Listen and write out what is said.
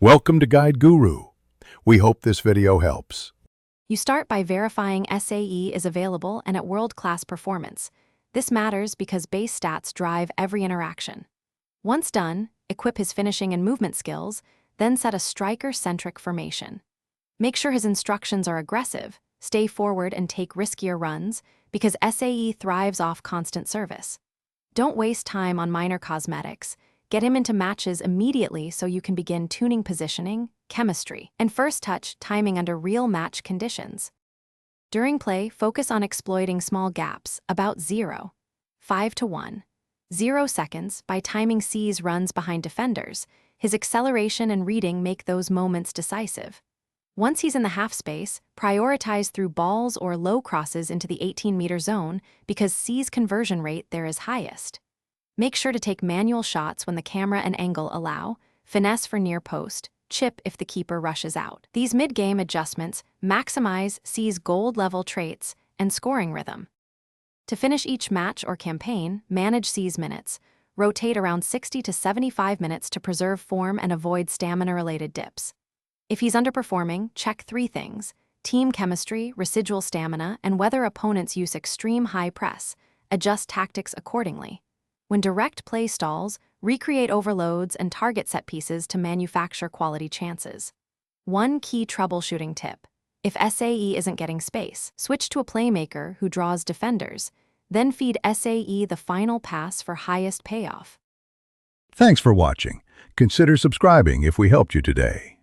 Welcome to Guide Guru. We hope this video helps. You start by verifying SAE is available and at world-class performance. This matters because base stats drive every interaction. Once done, equip his finishing and movement skills, then set a striker-centric formation. Make sure his instructions are aggressive, stay forward and take riskier runs, because SAE thrives off constant service. Don't waste time on minor cosmetics. Get him into matches immediately so you can begin tuning positioning, chemistry, and first touch timing under real match conditions. During play, focus on exploiting small gaps, about 0, 5 to 1, 0 seconds by timing C's runs behind defenders. His acceleration and reading make those moments decisive. Once he's in the half space, prioritize through balls or low crosses into the 18-meter zone because C's conversion rate there is highest. Make sure to take manual shots when the camera and angle allow, finesse for near post, chip if the keeper rushes out. These mid-game adjustments maximize C's gold-level traits and scoring rhythm. To finish each match or campaign, manage C's minutes. Rotate around 60 to 75 minutes to preserve form and avoid stamina-related dips. If he's underperforming, check 3 things: team chemistry, residual stamina, and whether opponents use extreme high press. Adjust tactics accordingly. When direct play stalls, recreate overloads and target set pieces to manufacture quality chances. One key troubleshooting tip: if SAE isn't getting space, switch to a playmaker who draws defenders, then feed SAE the final pass for highest payoff. Thanks for watching. Consider subscribing if we helped you today.